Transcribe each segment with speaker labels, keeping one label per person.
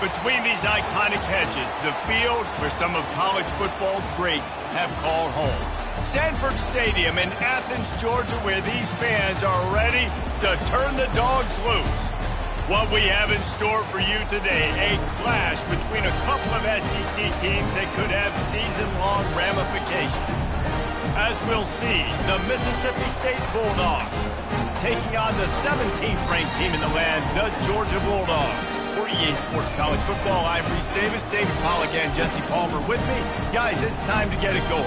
Speaker 1: Between these iconic hedges, the field where some of college football's greats have called home. Sanford Stadium in Athens, Georgia, where these fans are ready to turn the dogs loose. What we have in store for you today, a clash between a couple of SEC teams that could have season-long ramifications. As we'll see, the Mississippi State Bulldogs taking on the 17th ranked team in the land, the Georgia Bulldogs. For EA Sports College Football, I'm Reese Davis, David Pollack, and Jesse Palmer with me. Guys, it's time to get it going.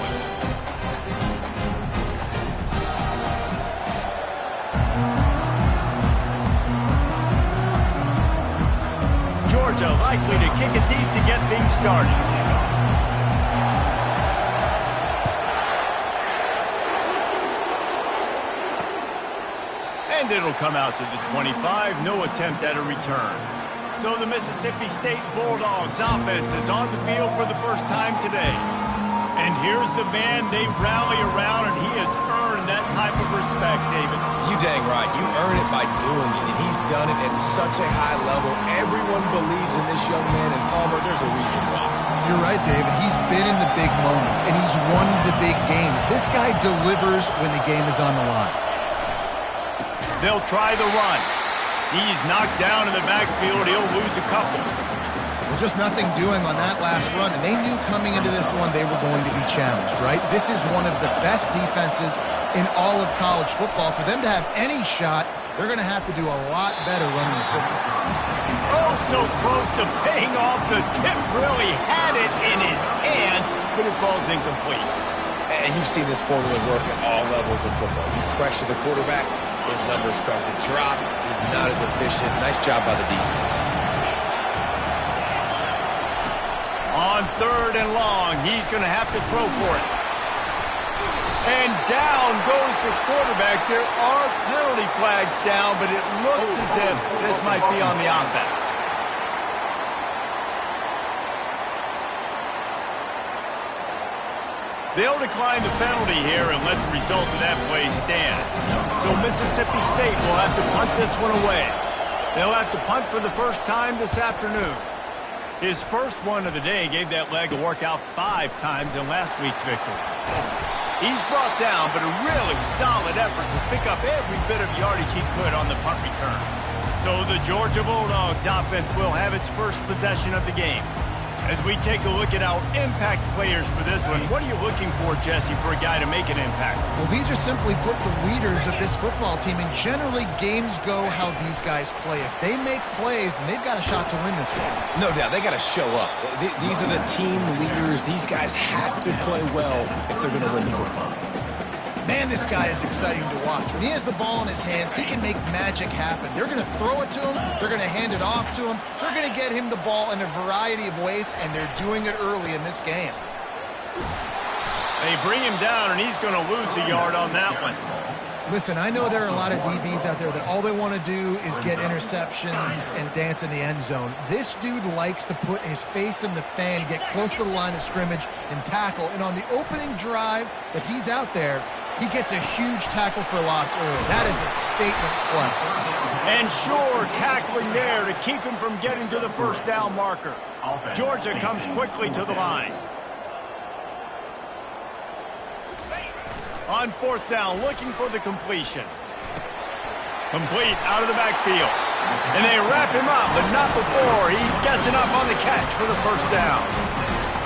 Speaker 1: Georgia likely to kick it deep to get things started. And it'll come out to the 25, no attempt at a return. So the Mississippi State Bulldogs offense is on the field for the first time today. And here's the man they rally around, and he has earned that type of respect, David.
Speaker 2: You dang right. You earn it by doing it, and he's done it at such a high level. Everyone believes in this young man, and Palmer, there's a reason why.
Speaker 3: You're right, David. He's been in the big moments, and he's won the big games. This guy delivers when the game is on the line.
Speaker 1: They'll try the run. He's knocked down in the backfield. He'll lose a couple.
Speaker 3: Well, just nothing doing on that last run, and they knew coming into this one they were going to be challenged, right? This is one of the best defenses in all of college football. For them to have any shot, they're going to have to do a lot better running the football.
Speaker 1: Oh, so close to paying off. The tip really had it in his hands, but it falls incomplete.
Speaker 2: And you've seen this formula work at all levels of football. You pressure the quarterback, his numbers start to drop. He's not as efficient. Nice job by the defense.
Speaker 1: On 3rd and long, he's going to have to throw for it. And down goes the quarterback. There are penalty flags down, but it looks as if this might be on the offense. They'll decline the penalty here and let the result of that play stand. So Mississippi State will have to punt this one away. They'll have to punt for the first time this afternoon. His first one of the day gave that leg a workout 5 times in last week's victory. He's brought down, but a really solid effort to pick up every bit of yardage he could on the punt return. So the Georgia Bulldogs offense will have its first possession of the game. As we take a look at our impact players for this one, what are you looking for, Jesse, for a guy to make an impact?
Speaker 3: Well, these are simply put the leaders of this football team, and generally games go how these guys play. If they make plays, then they've got a shot to win this one.
Speaker 2: No doubt. They got to show up. These are the team leaders. These guys have to play well if they're going to win the football game.
Speaker 3: Man, this guy is exciting to watch. When he has the ball in his hands, he can make magic happen. They're going to throw it to him. They're going to hand it off to him. They're going to get him the ball in a variety of ways, and they're doing it early in this game.
Speaker 1: They bring him down, and he's going to lose a yard on that one.
Speaker 3: Listen, I know there are a lot of DBs out there that all they want to do is get interceptions and dance in the end zone. This dude likes to put his face in the fan, get close to the line of scrimmage, and tackle. And on the opening drive that he's out there, he gets a huge tackle for loss early. That is a statement play.
Speaker 1: And sure, tackling there to keep him from getting to the first down marker. Georgia comes quickly to the line. On 4th down, looking for the completion. Complete out of the backfield. And they wrap him up, but not before he gets enough on the catch for the first down.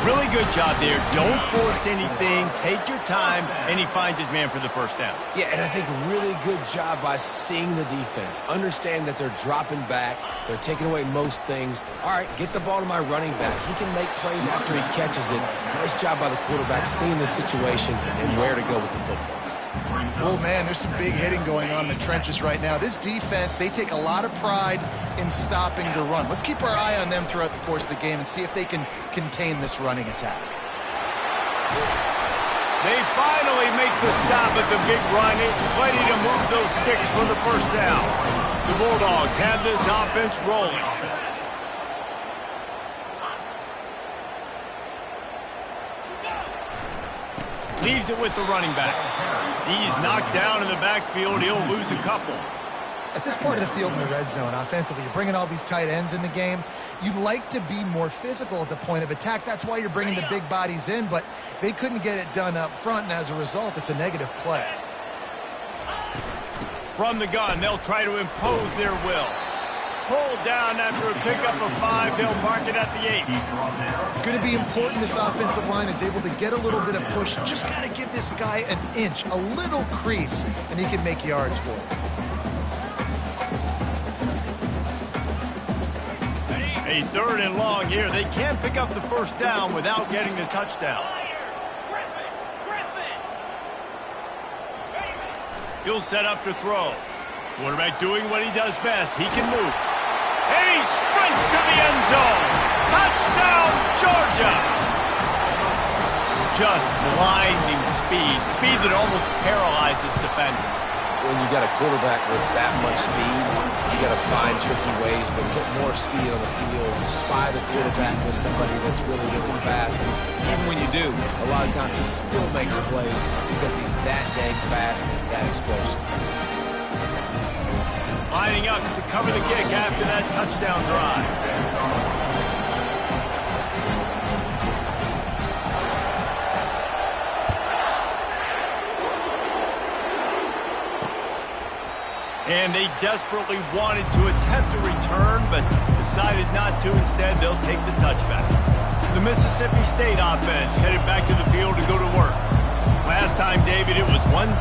Speaker 1: Really good job there. Don't force anything. Take your time, and he finds his man for the first down.
Speaker 2: Yeah, and I think really good job by seeing the defense. Understand that they're dropping back. They're taking away most things. All right, get the ball to my running back. He can make plays after he catches it. Nice job by the quarterback seeing the situation and where to go with the football.
Speaker 3: Oh, man, there's some big hitting going on in the trenches right now. This defense, they take a lot of pride in stopping the run. Let's keep our eye on them throughout the course of the game and see if they can contain this running attack.
Speaker 1: They finally make the stop at the big run. It's plenty to move those sticks for the first down. The Bulldogs have this offense rolling. Leaves it with the running back. He's knocked down in the backfield. He'll lose a couple.
Speaker 3: At this part of the field in the red zone, offensively, you're bringing all these tight ends in the game. You'd like to be more physical at the point of attack. That's why you're bringing the big bodies in, but they couldn't get it done up front, and as a result, it's a negative play.
Speaker 1: From the gun, they'll try to impose their will. Pulled down after a pickup of 5. They'll mark it at the 8.
Speaker 3: It's going to be important this offensive line is able to get a little bit of push. Just got to give this guy an inch, a little crease, and he can make yards for it.
Speaker 1: A 3rd and long here. They can't pick up the first down without getting the touchdown. He'll set up to throw. Quarterback doing what he does best. He can move. And he sprints to the end zone. Touchdown, Georgia! Just blinding speed. Speed that almost paralyzes defenders.
Speaker 2: When you got a quarterback with that much speed, you got to find tricky ways to put more speed on the field, spy the quarterback with somebody that's really, really fast. And even when you do, a lot of times he still makes plays because he's that dang fast and that explosive.
Speaker 1: Lining up to cover the kick after that touchdown drive. And they desperately wanted to attempt a return, but decided not to. Instead, they'll take the touchback. The Mississippi State offense headed back to the field to go to work. Last time, David, it was 1-2-3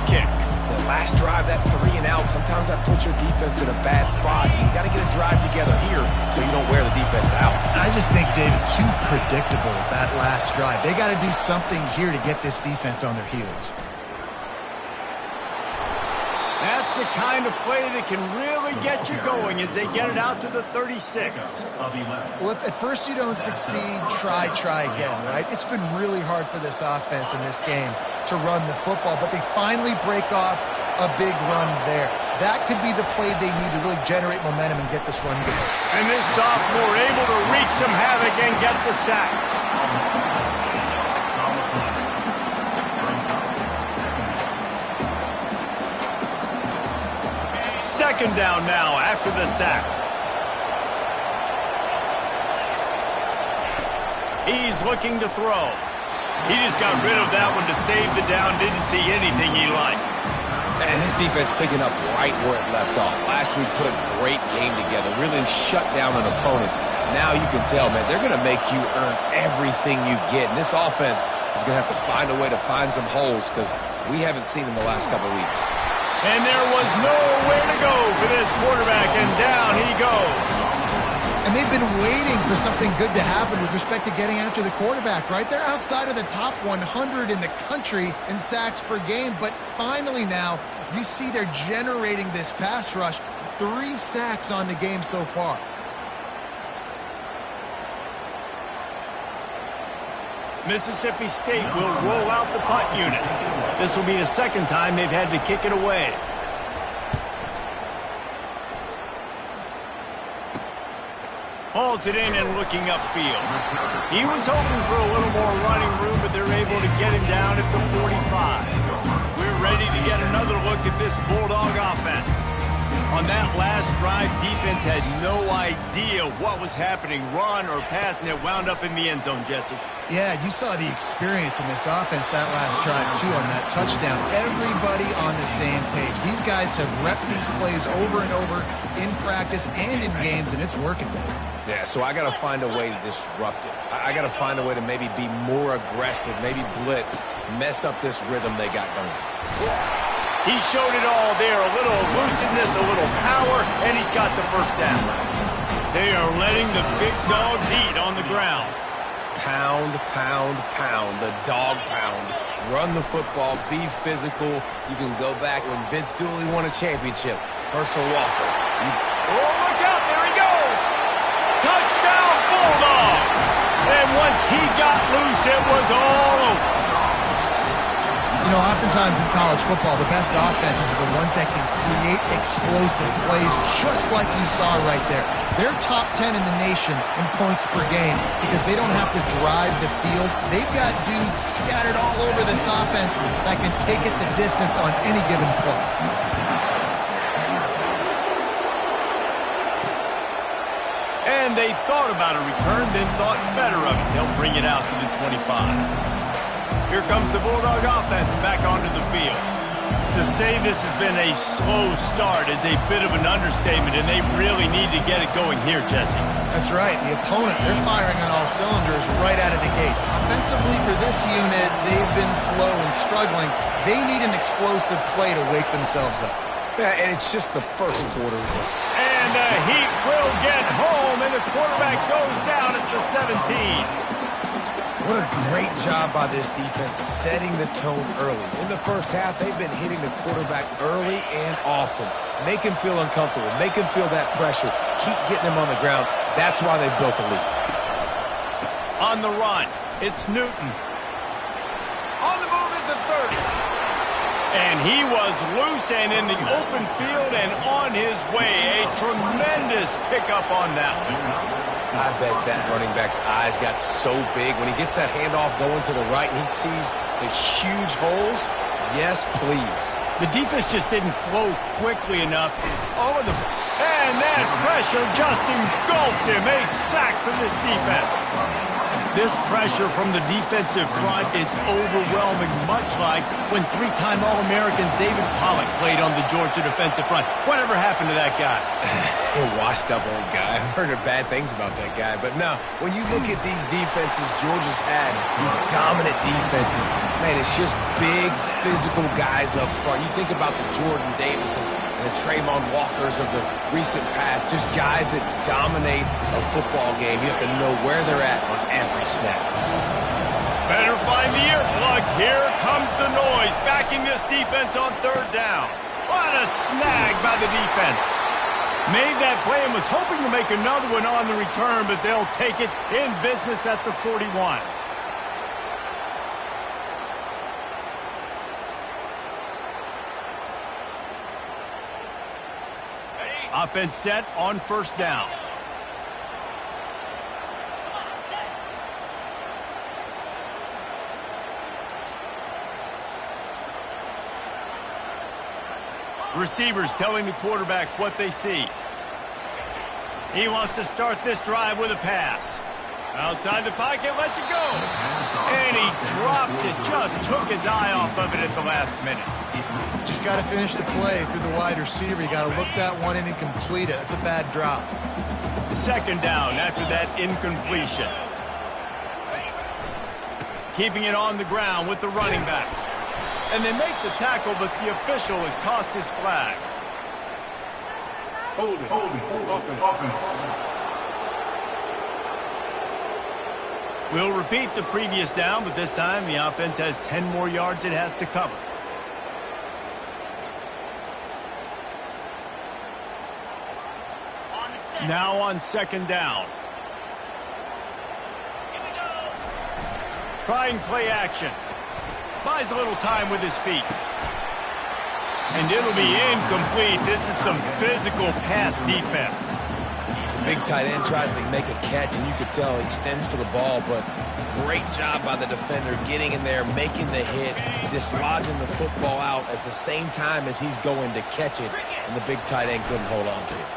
Speaker 1: kick.
Speaker 2: The last drive, that 3 and out, sometimes that puts your defense in a bad spot. You got to get a drive together here so you don't wear the defense out.
Speaker 3: I just think, David, too predictable, that last drive. They got to do something here to get this defense on their heels.
Speaker 1: That's the kind of play that can really get you going as they get it out to the 36.
Speaker 3: Well, if at first you don't succeed, try again, right? It's been really hard for this offense in this game to run the football, but they finally break off a big run there. That could be the play they need to really generate momentum and get this run going.
Speaker 1: And this sophomore able to wreak some havoc and get the sack. Second down now after the sack. He's looking to throw. He just got rid of that one to save the down. Didn't see anything he liked.
Speaker 2: And his defense picking up right where it left off. Last week put a great game together. Really shut down an opponent. Now you can tell, man, they're going to make you earn everything you get. And this offense is going to have to find a way to find some holes because we haven't seen them the last couple weeks.
Speaker 1: And there was nowhere to go for this quarterback, and down he goes.
Speaker 3: And they've been waiting for something good to happen with respect to getting after the quarterback, right? They're outside of the top 100 in the country in sacks per game, but finally now you see they're generating this pass rush. 3 sacks on the game so far.
Speaker 1: Mississippi State will roll out the punt unit. This will be the second time they've had to kick it away. Hauls it in and looking upfield. He was hoping for a little more running room, but they're able to get him down at the 45. We're ready to get another look at this Bulldog offense. On that last drive, defense had no idea what was happening, run or pass, and it wound up in the end zone, Jesse.
Speaker 3: Yeah, you saw the experience in this offense that last drive, too, on that touchdown. Everybody on the same page. These guys have repped these plays over and over in practice and in games, and it's working.
Speaker 2: Yeah, so I got to find a way to disrupt it. I got to find a way to maybe be more aggressive, maybe blitz, mess up this rhythm they got going.
Speaker 1: He showed it all there, a little elusiveness, a little power, and he's got the first down. They are letting the big dogs eat on the ground.
Speaker 2: Pound, pound, pound, the dog pound. Run the football, be physical. You can go back when Vince Dooley won a championship. Herschel Walker.
Speaker 1: Oh, look out, there he goes. Touchdown, Bulldogs. And once he got loose, it was all over.
Speaker 3: You know, oftentimes in college football, the best offenses are the ones that can create explosive plays just like you saw right there. They're top 10 in the nation in points per game because they don't have to drive the field. They've got dudes scattered all over this offense that can take it the distance on any given play.
Speaker 1: they thought about a return, then thought better of it. They'll bring it out to the 25. Here comes the Bulldog offense back onto the field. To say this has been a slow start is a bit of an understatement, and they really need to get it going here, Jesse.
Speaker 3: That's right. The opponent, they're firing on all cylinders right out of the gate. Offensively for this unit, they've been slow and struggling. They need an explosive play to wake themselves up.
Speaker 2: Yeah, and it's just the first quarter.
Speaker 1: And the Heat will get home, and the quarterback goes down at the 17.
Speaker 2: What a great job by this defense setting the tone early. In the first half, they've been hitting the quarterback early and often. Make him feel uncomfortable. Make him feel that pressure. Keep getting him on the ground. That's why they built the lead.
Speaker 1: On the run, it's Newton. On the move is the 30. And he was loose and in the open field and on his way. A tremendous pickup on that one.
Speaker 2: I bet that running back's eyes got so big when he gets that handoff going to the right and he sees the huge holes. Yes, please.
Speaker 1: The defense just didn't flow quickly enough. And that pressure just engulfed him. A sack for this defense. This pressure from the defensive front is overwhelming, much like when three-time All-American David Pollock played on the Georgia defensive front. Whatever happened to that guy?
Speaker 2: A washed-up old guy. I've heard bad things about that guy. But no, when you look at these defenses Georgia's had, these dominant defenses, man, it's just big, physical guys up front. You think about the Jordan Davises and the Trayvon Walkers of the recent past, just guys that dominate a football game. You have to know where they're at on every snap.
Speaker 1: Better find the earplugs. Here comes the noise, backing this defense on third down. What a snag by the defense. Made that play and was hoping to make another one on the return, but they'll take it in business at the 41. Offense set on first down. Receivers telling the quarterback what they see. He wants to start this drive with a pass. Outside the pocket, lets it go. And he drops it. Just took his eye off of it at the last minute.
Speaker 3: Just got to finish the play through the wide receiver. You got to look that one in and complete it. It's a bad drop.
Speaker 1: Second down after that incompletion. Keeping it on the ground with the running back. And they make the tackle, but the official has tossed his flag.
Speaker 4: Hold it. Open.
Speaker 1: We'll repeat the previous down, but this time the offense has 10 more yards it has to cover. Now on second down. Trying play action. Buys a little time with his feet. And it'll be incomplete. This is some physical pass defense.
Speaker 2: The big tight end tries to make a catch, and you could tell he extends for the ball, but great job by the defender getting in there, making the hit, dislodging the football out at the same time as he's going to catch it, and the big tight end couldn't hold on to it.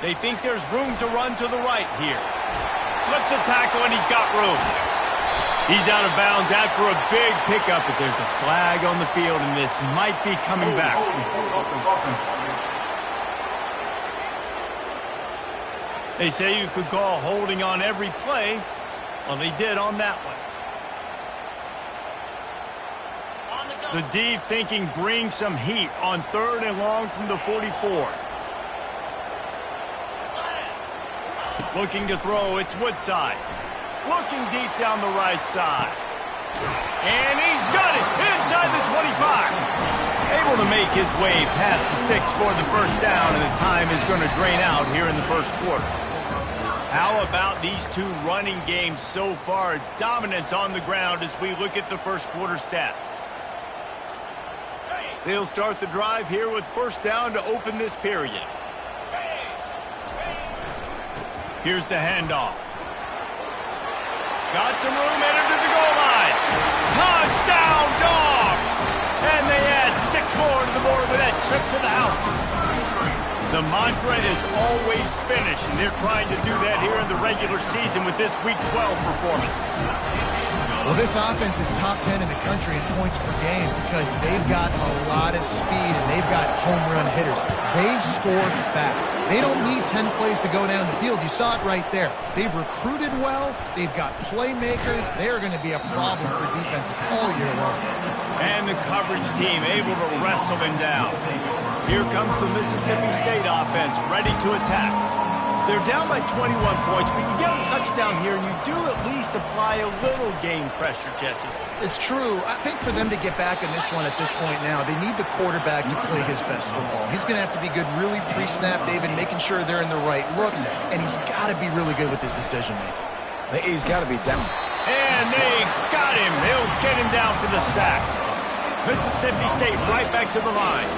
Speaker 1: They think there's room to run to the right here. Slips a tackle, and he's got room. He's out of bounds after a big pickup, but there's a flag on the field, and this might be coming back. They say you could call holding on every play. Well, they did on that one. The D thinking bring some heat on third and long from the 44. Looking to throw, it's Woodside. Looking deep down the right side. And he's got it inside the 25. Able to make his way past the sticks for the first down, and the time is going to drain out here in the first quarter. How about these two running games so far? Dominance on the ground as we look at the first quarter stats. They'll start the drive here with first down to open this period. Here's the handoff. Got some room, headed to the goal line. Touchdown, Dogs! And they add 6 more to the board with that trip to the house. The mantra is always finish, and they're trying to do that here in the regular season with this Week 12 performance.
Speaker 3: Well, this offense is top 10 in the country in points per game because they've got a lot of speed and they've got home run hitters. They score fast. They don't need 10 plays to go down the field. You saw it right there. They've recruited well. They've got playmakers. They're going to be a problem for defenses all year long.
Speaker 1: And the coverage team able to wrestle him down. Here comes the Mississippi State offense ready to attack. They're down by 21 points, but you get a touchdown here, and you do at least apply a little game pressure, Jesse.
Speaker 3: It's true. I think for them to get back in this one at this point now, they need the quarterback to play his best football. He's going to have to be good really pre-snap, David, making sure they're in the right looks, and he's got to be really good with his decision-making.
Speaker 2: He's got to be down.
Speaker 1: And they got him. They'll get him down for the sack. Mississippi State right back to the line.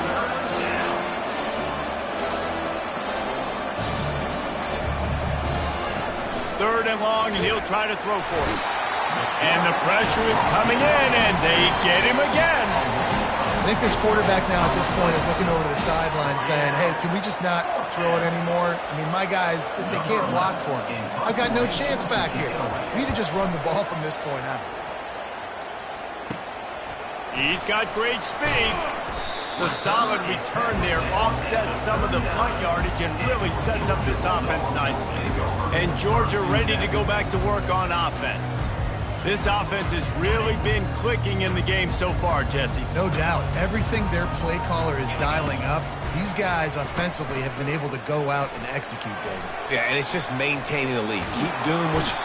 Speaker 1: Third and long, and he'll try to throw for it. And the pressure is coming in, and they get him again.
Speaker 3: I think this quarterback now at this point is looking over to the sideline saying, hey, can we just not throw it anymore? I mean, my guys, they can't block for me. I've got no chance back here. We need to just run the ball from this point out.
Speaker 1: He's got great speed. The solid return there offsets some of the punt yardage and really sets up this offense nicely. And Georgia ready to go back to work on offense. This offense has really been clicking in the game so far, Jesse.
Speaker 3: No doubt. Everything their play caller is dialing up, these guys offensively have been able to go out and execute, David.
Speaker 2: Yeah, and it's just maintaining the lead. Keep doing what you...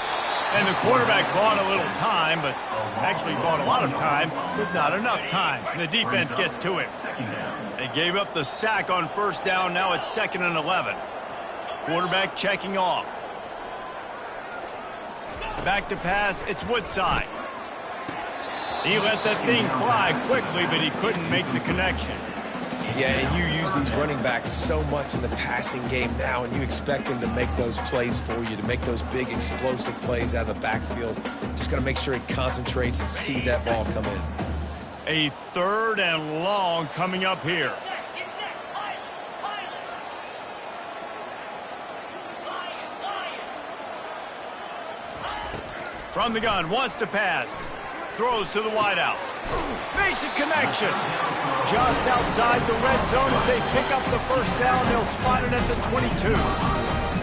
Speaker 1: And the quarterback bought a little time, but actually bought a lot of time, but not enough time. And the defense gets to him. They gave up the sack on first down. Now it's 2nd and 11. Quarterback checking off. Back to pass. It's Woodside. He let that thing fly quickly, but he couldn't make the connection.
Speaker 2: Yeah, and you use these running backs so much in the passing game now, and you expect them to make those plays for you, to make those big explosive plays out of the backfield. Just got to make sure he concentrates and see that ball come in.
Speaker 1: A 3rd and long coming up here. From the gun, wants to pass. Throws to the wideout. Makes a connection. Just outside the red zone as they pick up the first down. They'll spot it at the 22.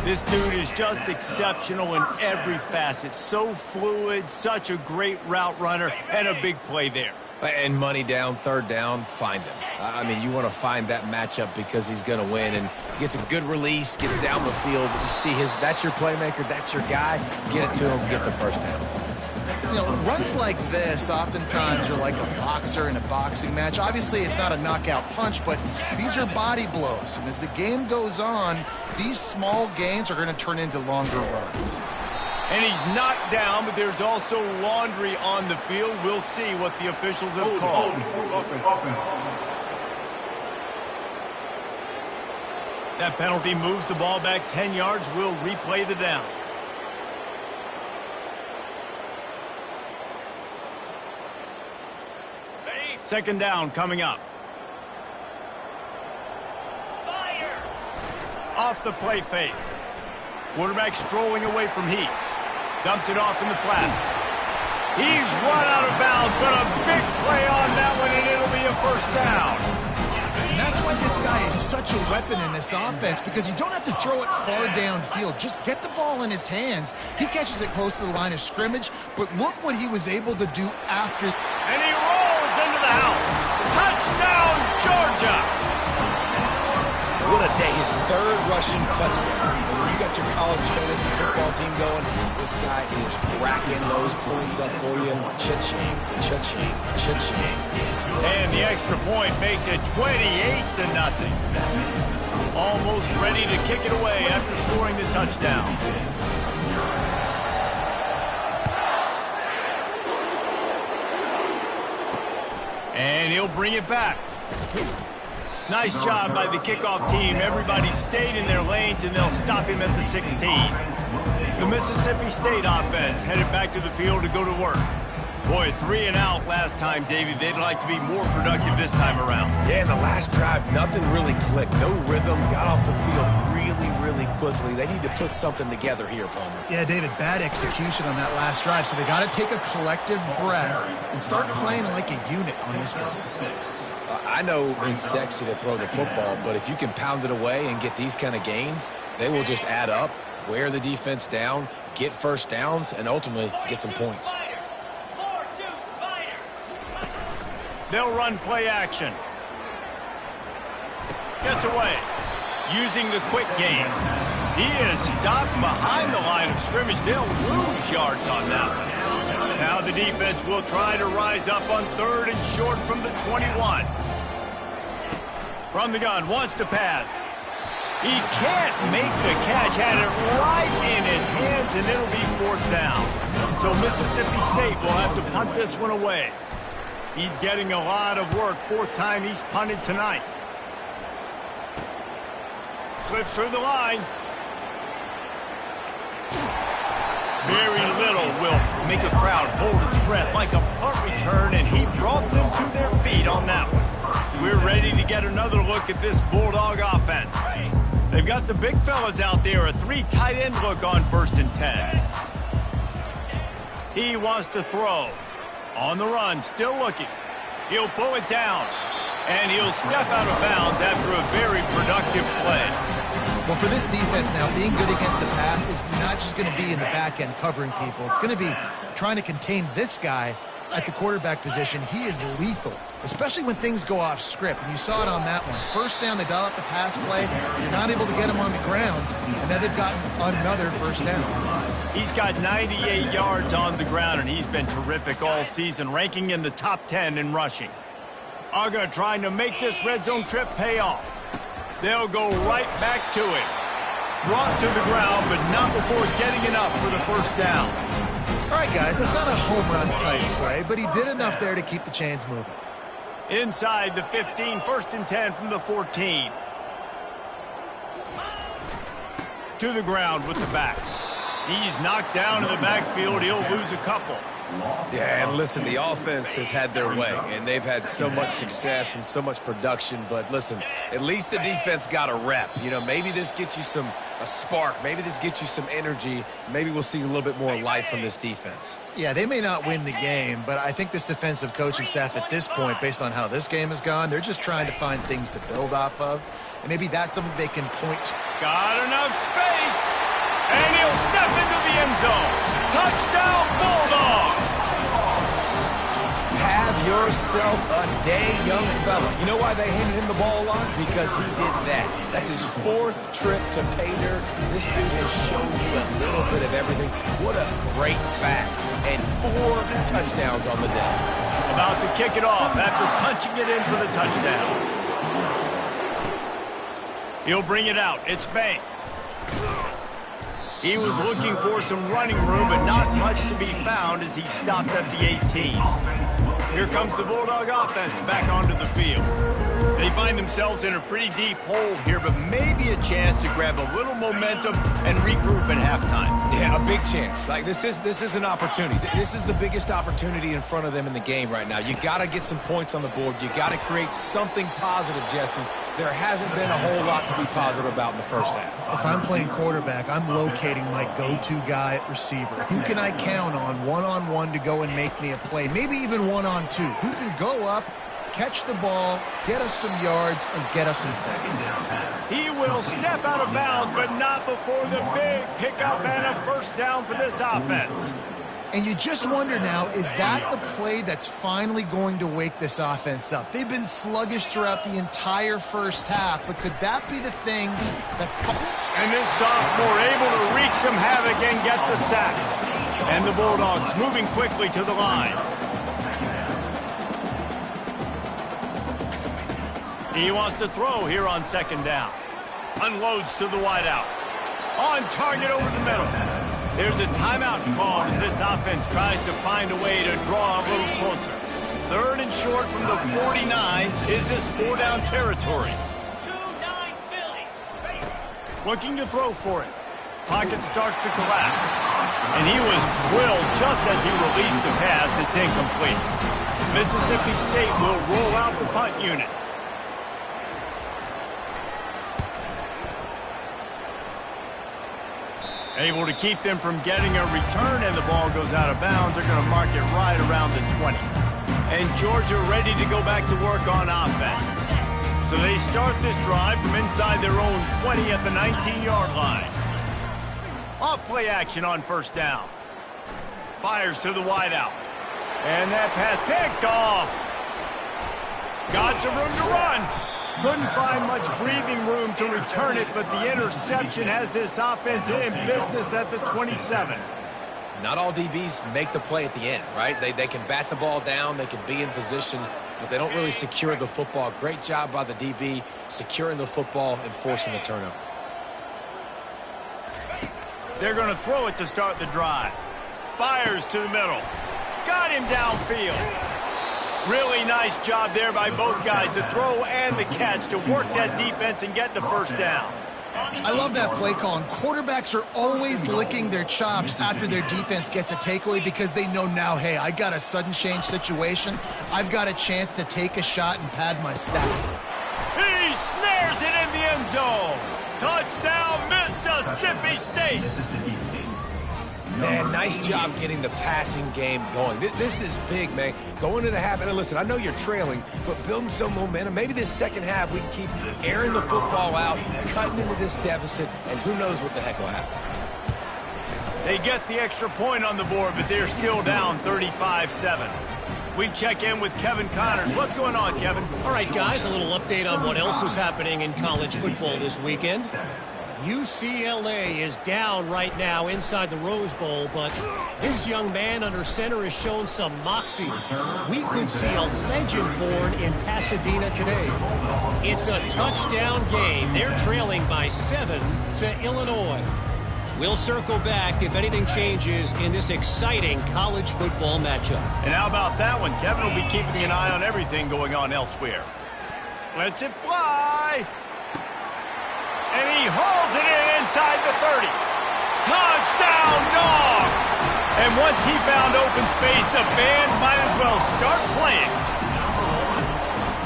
Speaker 1: This dude is just exceptional in every facet. So fluid, such a great route runner, and a big play there.
Speaker 2: And money down, 3rd down, find him. I mean, you want to find that matchup because he's going to win. And gets a good release, gets down the field. You see that's your playmaker, that's your guy. Get it to him, get the first down.
Speaker 3: You know, runs like this oftentimes are like a boxer in a boxing match. Obviously, it's not a knockout punch, but these are body blows. And as the game goes on, these small gains are going to turn into longer runs.
Speaker 1: And he's knocked down, but there's also laundry on the field. We'll see what the officials have called. That penalty moves the ball back 10 yards. We'll replay the down. Second down coming up. Off the play fake. Quarterback strolling away from Heat. Dumps it off in the flats. He's run out of bounds, but a big play on that one, and it'll be a first down.
Speaker 3: And that's why this guy is such a weapon in this offense, because you don't have to throw it far downfield. Just get the ball in his hands. He catches it close to the line of scrimmage, but look what he was able to do after.
Speaker 1: And he rolls into the house. Touchdown, Georgia!
Speaker 2: What a day. His 3rd rushing touchdown. And when you got your college fantasy football team going, this guy is racking those points up for you. Cha-ching, cha-ching, cha-ching.
Speaker 1: And the extra point makes it 28-0. Almost ready to kick it away after scoring the touchdown. And he'll bring it back. Nice job by the kickoff team. Everybody stayed in their lanes, and they'll stop him at the 16. The Mississippi State offense headed back to the field to go to work. Boy, 3 and out last time, Davey. They'd like to be more productive this time around.
Speaker 2: Yeah, in the last drive, nothing really clicked. No rhythm, got off the field really quickly. They need to put something together here, Palmer.
Speaker 3: Yeah, David, bad execution on that last drive, so they got to take a collective breath and start playing like a unit on this one.
Speaker 2: I know it's sexy to throw the football, but if you can pound it away and get these kind of gains, they will just add up, wear the defense down, get first downs, and ultimately get some points.
Speaker 1: They'll run play action. Gets away. Using the quick game. He is stopped behind the line of scrimmage. They'll lose yards on that one. Now the defense will try to rise up on 3rd and short from the 21. From the gun, wants to pass. He can't make the catch. Had it right in his hands, and it'll be 4th down. So Mississippi State will have to punt this one away. He's getting a lot of work. 4th time he's punted tonight. Slips through the line. Very little will make a crowd hold its breath like a punt return, and he brought them to their feet on that one. We're ready to get another look at this Bulldog offense. They've got the big fellas out there, a 3 tight end look on 1st and 10. He wants to throw. On the run, still looking. He'll pull it down, and he'll step out of bounds after a very productive play.
Speaker 3: Well, for this defense now, being good against the pass is not just going to be in the back end covering people. It's going to be trying to contain this guy at the quarterback position. He is lethal, especially when things go off script. And you saw it on that one. 1st down, they dial up the pass play. You're not able to get him on the ground, and then they've gotten another 1st down.
Speaker 1: He's got 98 yards on the ground, and he's been terrific all season, ranking in the top 10 in rushing. Uga trying to make this red zone trip pay off. They'll go right back to it. Brought to the ground, but not before getting enough for the 1st down.
Speaker 3: All right, guys, that's not a home run type play, but he did enough there to keep the chains moving.
Speaker 1: Inside the 15, 1st and 10 from the 14. To the ground with the back. He's knocked down in the backfield. He'll lose a couple.
Speaker 2: Yeah, and listen, the offense has had their way, and they've had so much success and so much production. But listen, at least the defense got a rep. You know, maybe this gets you a spark. Maybe this gets you some energy. Maybe we'll see a little bit more life from this defense.
Speaker 3: Yeah, they may not win the game, but I think this defensive coaching staff at this point, based on how this game has gone, they're just trying to find things to build off of. And maybe that's something they can point to.
Speaker 1: Got enough space, and he'll step into the end zone. Touchdown, Bulldogs!
Speaker 2: Have yourself a day, young fella. You know why they handed him the ball a lot? Because he did that. That's his 4th trip to pay dirt. This dude has shown you a little bit of everything. What a great back. And 4 touchdowns on the day.
Speaker 1: About to kick it off after punching it in for the touchdown. He'll bring it out. It's Banks. He was looking for some running room, but not much to be found as he stopped at the 18. Here comes the Bulldog offense back onto the field. They find themselves in a pretty deep hole here, but maybe a chance to grab a little momentum and regroup at halftime.
Speaker 2: Yeah, a big chance. Like this is an opportunity. This is the biggest opportunity in front of them in the game right now. You got to get some points on the board. You got to create something positive, Jesse. There hasn't been a whole lot to be positive about in the 1st half.
Speaker 3: If I'm playing quarterback, I'm locating my go-to guy at receiver. Who can I count on one-on-one to go and make me a play? Maybe even one-on-two. Who can go up, catch the ball, get us some yards, and get us some points?
Speaker 1: He will step out of bounds, but not before the big pickup and a 1st down for this offense.
Speaker 3: And you just wonder now, is that the play that's finally going to wake this offense up? They've been sluggish throughout the entire 1st half, but could that be the thing that...
Speaker 1: And this sophomore able to wreak some havoc and get the sack. And the Bulldogs moving quickly to the line. He wants to throw here on 2nd down. Unloads to the wideout. On target over the middle. There's a timeout called as this offense tries to find a way to draw a little closer. 3rd and short from the 49. Is this 4-down territory? Looking to throw for it. Pocket starts to collapse. And he was drilled just as he released the pass. It's incomplete. Mississippi State will roll out the punt unit. Able to keep them from getting a return, and the ball goes out of bounds. They're going to mark it right around the 20. And Georgia ready to go back to work on offense. So they start this drive from inside their own 20 at the 19-yard line. Off play action on first down. Fires to the wideout. And that pass picked off. Got some room to run. Couldn't find much breathing room to return it, but the interception has this offense in business at the 27.
Speaker 2: Not all DBs make the play at the end, right? They can bat the ball down, they can be in position, but they don't really secure the football. Great job by the DB securing the football and forcing the turnover.
Speaker 1: They're going to throw it to start the drive. Fires to the middle. Got him downfield. Really nice job there by both guys to throw and the catch to work that defense and get the first down.
Speaker 3: I love that play call, and quarterbacks are always licking their chops after their defense gets a takeaway because they know now, hey, I got a sudden change situation. I've got a chance to take a shot and pad my stats.
Speaker 1: He snares it in the end zone. Touchdown, Mississippi State.
Speaker 2: Man, nice job getting the passing game going. This is big, man. Go into the half, and listen, I know you're trailing, but building some momentum. Maybe this second half we can keep airing the football out, cutting into this deficit, and who knows what the heck will happen.
Speaker 1: They get the extra point on the board, but they're still down 35-7. We check in with Kevin Connors. What's going on, Kevin?
Speaker 5: All right, guys, a little update on what else is happening in college football this weekend. UCLA is down right now inside the Rose Bowl, but this young man under center has shown some moxie. We could see a legend born in Pasadena today. It's a touchdown game. They're trailing by 7 to Illinois. We'll circle back if anything changes in this exciting college football matchup.
Speaker 1: And how about that one? Kevin will be keeping an eye on everything going on elsewhere. Lets it fly. And he hauls it in inside the 30. Touchdown, Dogs! And once he found open space, the band might as well start playing.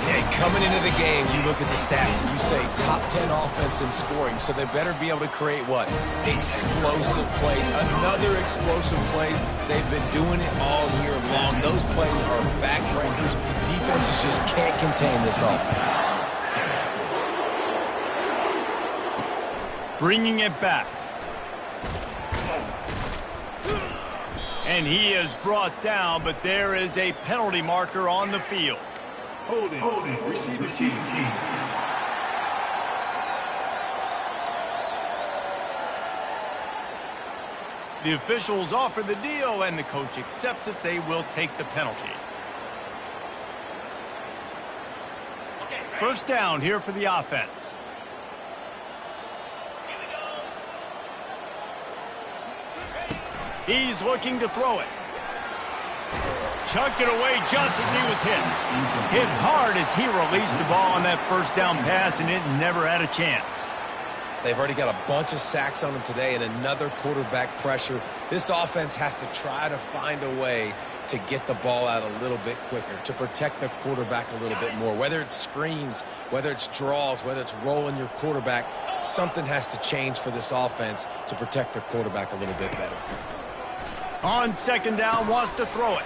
Speaker 2: Yeah, coming into the game, you look at the stats and you say top 10 offense in scoring, so they better be able to create what? Explosive plays. Another explosive plays. They've been doing it all year long. Those plays are backbreakers. Defenses just can't contain this offense.
Speaker 1: Bringing it back. And he is brought down, but there is a penalty marker on the field.
Speaker 4: Holding. Receiver team.
Speaker 1: The officials offer the deal, and the coach accepts it. They will take the penalty. First down here for the offense. He's looking to throw it. Chucked it away just as he was hit. Hit hard as he released the ball on that first down pass, and it never had a chance.
Speaker 2: They've already got a bunch of sacks on them today and another quarterback pressure. This offense has to try to find a way to get the ball out a little bit quicker, to protect the quarterback a little bit more. Whether it's screens, whether it's draws, whether it's rolling your quarterback, something has to change for this offense to protect their quarterback a little bit better.
Speaker 1: On second down, wants to throw it.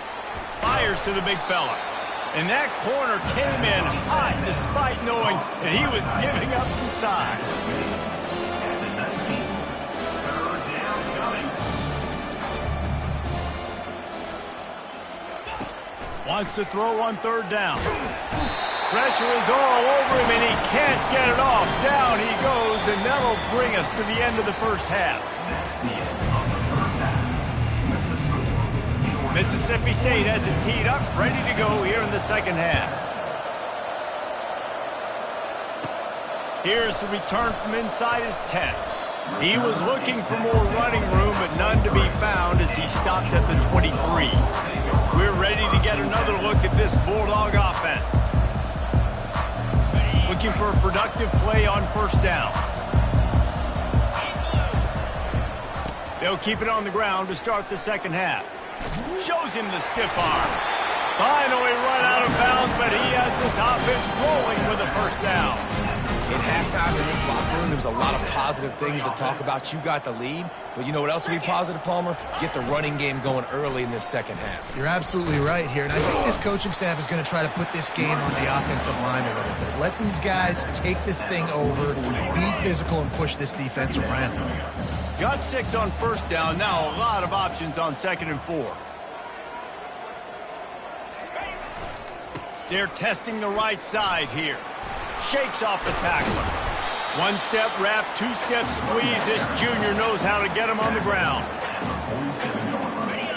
Speaker 1: Fires to the big fella. And that corner came in hot despite knowing that he was giving up some size. Wants to throw on third down. Pressure is all over him, and he can't get it off. Down he goes, and that'll bring us to the end of the first half. Mississippi State has it teed up, ready to go here in the second half. Here's the return from inside his 10. He was looking for more running room, but none to be found as he stopped at the 23. We're ready to get another look at this Bulldog offense. Looking for a productive play on first down. They'll keep it on the ground to start the second half. Shows him the stiff arm. Finally run out of bounds, but he has this offense rolling with a first down.
Speaker 2: In halftime in this locker room, there was a lot of positive things to talk about. You got the lead, but you know what else will be positive, Palmer? Get the running game going early in this second half.
Speaker 3: You're absolutely right here, and I think this coaching staff is going to try to put this game on the offensive line a little bit. Let these guys take this thing over, be physical, and push this defense around.
Speaker 1: Got 6 on first down. Now a lot of options on 2nd and 4. They're testing the right side here. Shakes off the tackler. 1-step wrap, 2-step squeeze. This junior knows how to get him on the ground.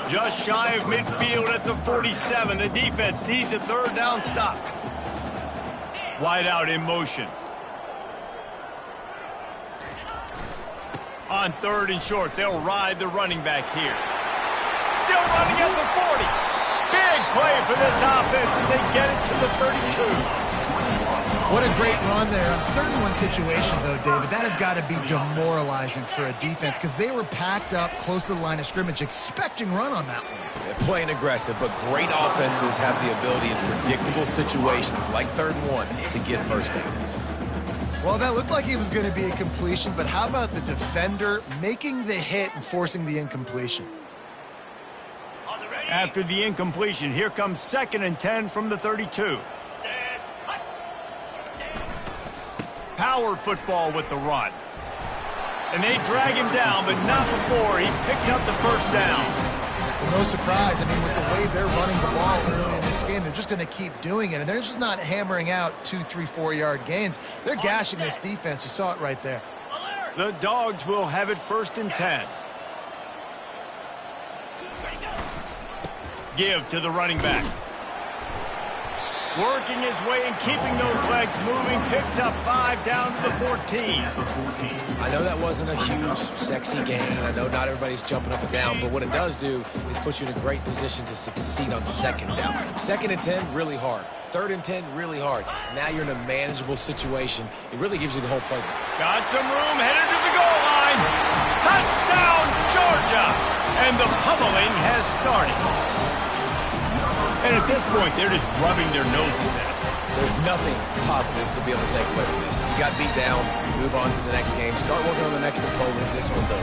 Speaker 1: Just shy of midfield at the 47. The defense needs a 3rd down stop. Wide out in motion. On 3rd and short, they'll ride the running back here. Still running at the 40. Big play for this offense as they get it to the 32.
Speaker 3: What a great run there. On 3rd and 1 situation, though, David, that has got to be demoralizing for a defense because they were packed up close to the line of scrimmage, expecting run on that one.
Speaker 2: They're playing aggressive, but great offenses have the ability in predictable situations like 3rd and 1 to get first downs.
Speaker 3: Well, that looked like it was going to be a completion, but how about the defender making the hit and forcing the incompletion?
Speaker 1: After the incompletion, here comes 2nd and 10 from the 32. Power football with the run. And they drag him down, but not before he picks up the first down.
Speaker 3: Well, no surprise. I mean, with the way they're running the ball early in this game, they're just going to keep doing it. And they're just not hammering out 2, 3, 4-yard gains. They're gashing this defense. You saw it right there.
Speaker 1: The Dogs will have it 1st and 10. Give to the running back. Working his way and keeping those legs moving. Picks up 5 down to the 14.
Speaker 2: I know that wasn't a huge, sexy gain. I know not everybody's jumping up and down, but what it does do is put you in a great position to succeed on 2nd down. 2nd and 10, really hard. 3rd and 10, really hard. Now you're in a manageable situation. It really gives you the whole playbook.
Speaker 1: Got some room, headed to the goal line. Touchdown, Georgia! And the pummeling has started. And at this point, they're just rubbing their noses at it.
Speaker 2: There's nothing positive to be able to take away from this. You got beat down, move on to the next game, start working on the next opponent. This one's over.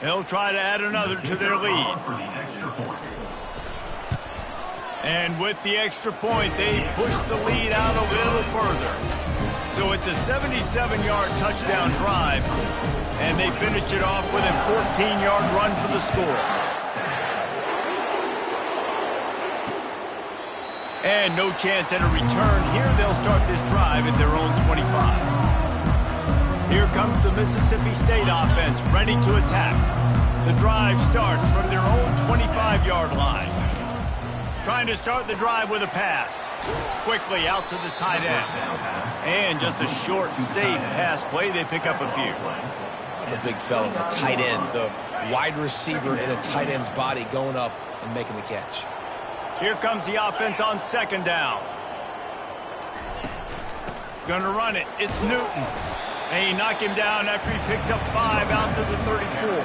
Speaker 1: They'll try to add another to their lead. And with the extra point, they push the lead out a little further. So it's a 77-yard touchdown drive, and they finished it off with a 14-yard run for the score. And no chance at a return here. They'll start this drive at their own 25. Here comes the Mississippi State offense, ready to attack. The drive starts from their own 25-yard line. Trying to start the drive with a pass. Quickly out to the tight end. And just a short, safe pass play. They pick up a few.
Speaker 2: The big fella, the tight end, the wide receiver in a tight end's body going up and making the catch.
Speaker 1: Here comes the offense on 2nd down. Gonna run it. It's Newton. And he knocked him down after he picks up 5 out to the 34.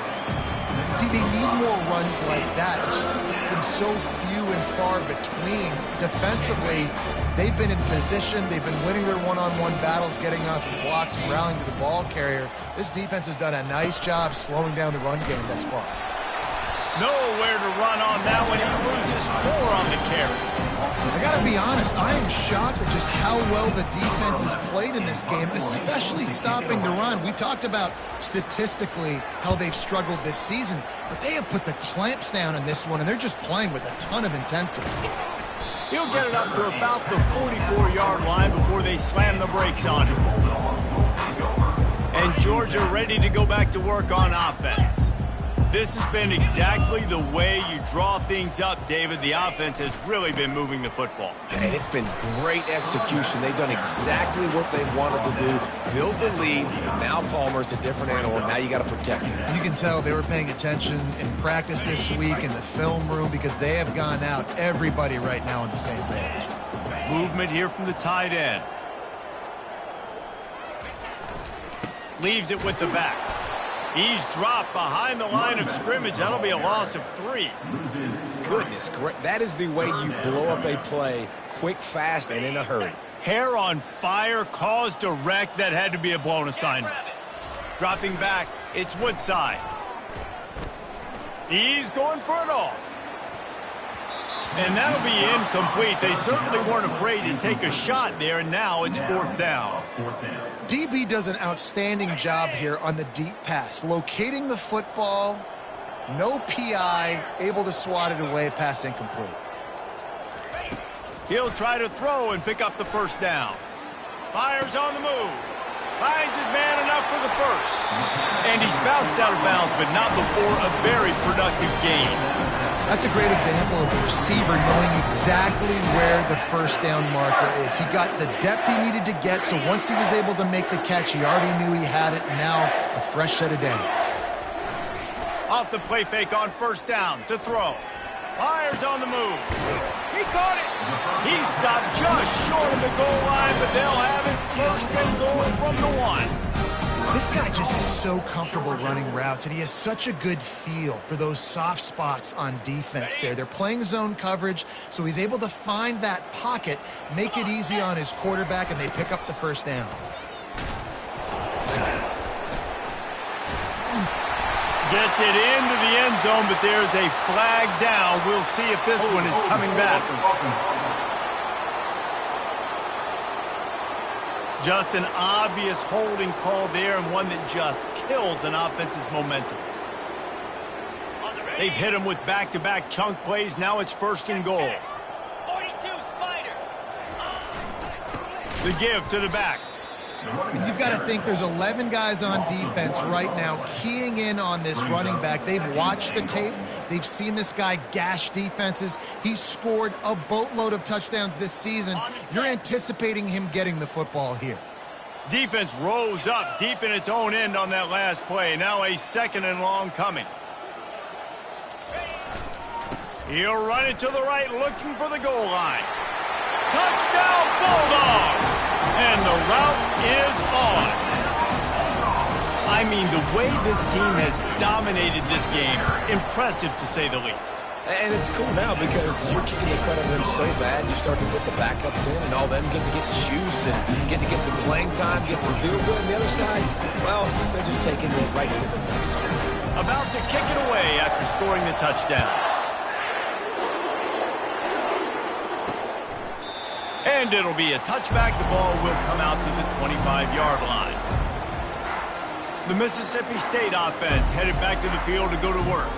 Speaker 3: See, they need more runs like that. It's been so few and far between. Defensively, they've been in position. They've been winning their one-on-one battles, getting off the blocks and rallying to the ball carrier. This defense has done a nice job slowing down the run game thus far.
Speaker 1: Nowhere to run on that one. He loses 4 on the carry.
Speaker 3: I got to be honest, I am shocked at just how well the defense has played in this game, especially stopping the run. We talked about statistically how they've struggled this season, but they have put the clamps down in this one, and they're just playing with a ton of intensity.
Speaker 1: He'll get it up to about the 44-yard line before they slam the brakes on him. And Georgia ready to go back to work on offense. This has been exactly the way you draw things up, David. The offense has really been moving the football.
Speaker 2: And it's been great execution. They've done exactly what they wanted to do. Build the lead. Now Palmer's a different animal. Now you got to protect him.
Speaker 3: You can tell they were paying attention in practice this week in the film room because they have gone out, everybody right now on the same page.
Speaker 1: Movement here from the tight end. Leaves it with the back. He's dropped behind the line of scrimmage. That'll be a loss of 3.
Speaker 2: Goodness, that is the way you blow up a play quick, fast, and in a hurry.
Speaker 1: Hair on fire, caused a wreck. That had to be a blown assignment. Dropping back, it's Woodside. He's going for it all. And that'll be incomplete. They certainly weren't afraid to take a shot there, and now it's 4th down.
Speaker 3: DB does an outstanding job here on the deep pass, locating the football, no PI, able to swat it away, pass incomplete.
Speaker 1: He'll try to throw and pick up the 1st down. Fires on the move. Finds his man enough for the 1st. And he's bounced out of bounds, but not before a very productive gain.
Speaker 3: That's a great example of a receiver knowing exactly where the 1st down marker is. He got the depth he needed to get, so once he was able to make the catch, he already knew he had it. Now a fresh set of downs.
Speaker 1: Off the play fake on 1st down to throw. Fires on the move. He caught it. He stopped just short of the goal line, but they'll have it 1st and goal from the 1.
Speaker 3: This guy just is so comfortable running routes, and he has such a good feel for those soft spots on defense there. They're playing zone coverage, so he's able to find that pocket, make it easy on his quarterback, and they pick up the 1st down.
Speaker 1: Gets it into the end zone, but there's a flag down. We'll see if this one is coming back. Just an obvious holding call there, and one that just kills an offense's momentum. They've hit him with back-to-back chunk plays. Now it's 1st and goal.
Speaker 6: 42 Spider.
Speaker 1: The give to the back.
Speaker 3: You've got to think there's 11 guys on defense right now keying in on this running back. They've watched the tape. They've seen this guy gash defenses. He's scored a boatload of touchdowns this season. You're anticipating him getting the football here.
Speaker 1: Defense rose up deep in its own end on that last play. Now a 2nd and long coming. He'll run it to the right, looking for the goal line. Touchdown, Bulldogs! And the route is on. I mean, the way this team has dominated this game, impressive to say the least.
Speaker 2: And it's cool now because you're kicking the crud out of them so bad, you start to put the backups in, and all them get to get juice and get to get some playing time, get some feel good. On the other side, well, they're just taking it right to the face.
Speaker 1: About to kick it away after scoring the touchdown. And it'll be a touchback. The ball will come out to the 25-yard line. The Mississippi State offense headed back to the field to go to work.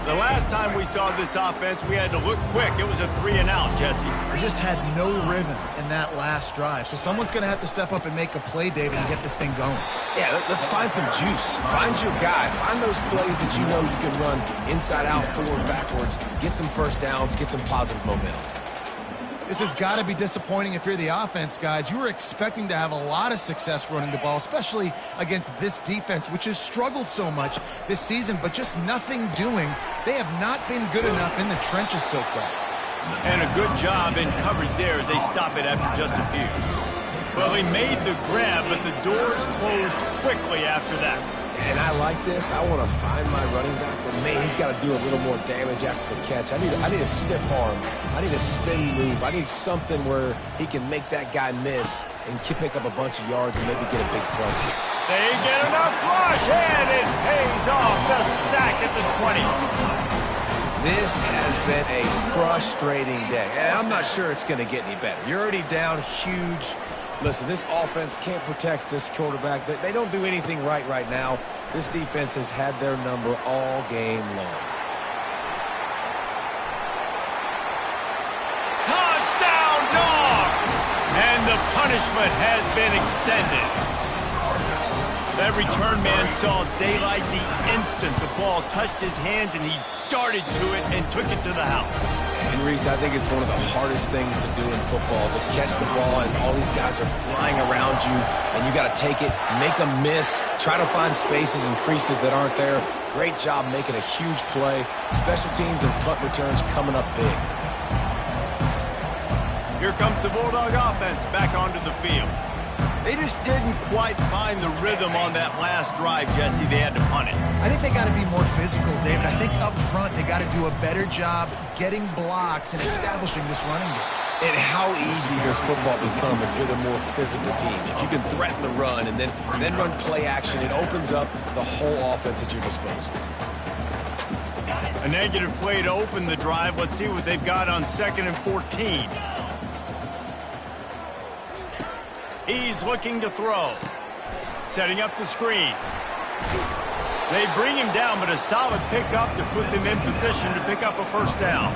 Speaker 1: The last time we saw this offense, we had to look quick. It was a 3-and-out, Jesse.
Speaker 3: They just had no rhythm in that last drive. So someone's going to have to step up and make a play, David, and get this thing going.
Speaker 2: Yeah, let's find some juice. Find your guy. Find those plays that you know you can run inside out, forward, backwards. Get some 1st downs. Get some positive momentum.
Speaker 3: This has got to be disappointing if you're the offense, guys. You were expecting to have a lot of success running the ball, especially against this defense, which has struggled so much this season, but just nothing doing. They have not been good enough in the trenches so far.
Speaker 1: And a good job in coverage there as they stop it after just a few. Well, they made the grab, but the doors closed quickly after that.
Speaker 2: And I like this. I want to find my running back, but man, he's got to do a little more damage after the catch. I need a stiff arm. I need a spin move. I need something where he can make that guy miss and pick up a bunch of yards and maybe get a big play.
Speaker 1: They get enough rush, and it pays off. The sack at the 20.
Speaker 2: This has been a frustrating day, and I'm not sure it's going to get any better. You're already down huge. Listen, this offense can't protect this quarterback. They don't do anything right now. This defense has had their number all game long.
Speaker 1: Touchdown, Dogs! And the punishment has been extended. That return man saw daylight the instant the ball touched his hands, and he darted to it and took it to the house.
Speaker 2: And Reese, I think it's one of the hardest things to do in football, to catch the ball as all these guys are flying around you, and you got to take it, make a miss, try to find spaces and creases that aren't there. Great job making a huge play. Special teams and punt returns coming up big.
Speaker 1: Here comes the Bulldog offense back onto the field. They just didn't quite find the rhythm on that last drive, Jesse. They had to punt it.
Speaker 3: I think they got to be more physical, David. I think up front they got to do a better job getting blocks and establishing this running game.
Speaker 2: And how easy does football become if you're the more physical team? If you can threaten the run and then run play action, it opens up the whole offense at your disposal.
Speaker 1: A negative play to open the drive. Let's see what they've got on 2nd and 14. He's looking to throw. Setting up the screen. They bring him down, but a solid pickup to put them in position to pick up a first down.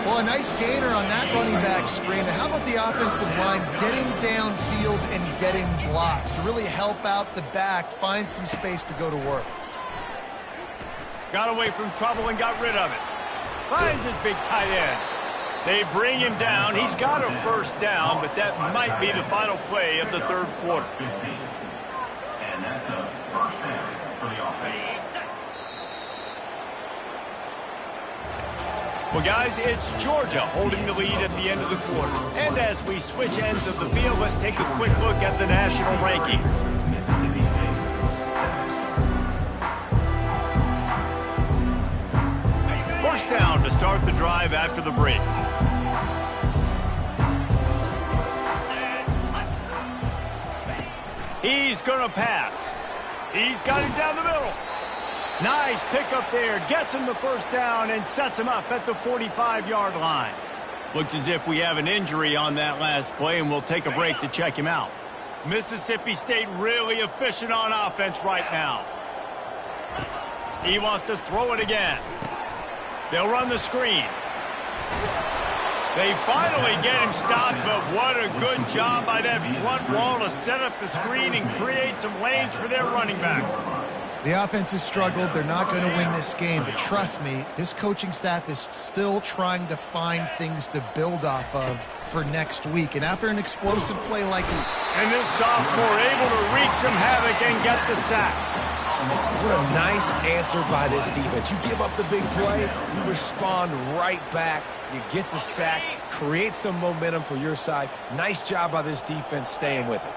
Speaker 3: Well, a nice gainer on that running back screen. How about the offensive line getting downfield and getting blocks to really help out the back, find some space to go to work?
Speaker 1: Got away from trouble and got rid of it. Finds his big tight end. They bring him down. He's got a first down, but that might be the final play of the third quarter.
Speaker 7: And that's a first down for the offense.
Speaker 1: Well, guys, it's Georgia holding the lead at the end of the quarter. And as we switch ends of the field, let's take a quick look at the national rankings.
Speaker 7: Mississippi State.
Speaker 1: First down to start the drive after the break. He's going to pass. He's got him down the middle. Nice pickup there. Gets him the first down and sets him up at the 45-yard line. Looks as if we have an injury on that last play, and we'll take a break to check him out. Mississippi State really efficient on offense right now. He wants to throw it again. They'll run the screen. They finally get him stopped, but what a good job by that front wall to set up the screen and create some lanes for their running back.
Speaker 3: The offense has struggled. They're not going to win this game, but trust me, this coaching staff is still trying to find things to build off of for next week. And after an explosive play like that,
Speaker 1: and this sophomore able to wreak some havoc and get the sack.
Speaker 2: What a nice answer by this defense. You give up the big play, you respond right back, you get the sack, create some momentum for your side. Nice job by this defense staying with it.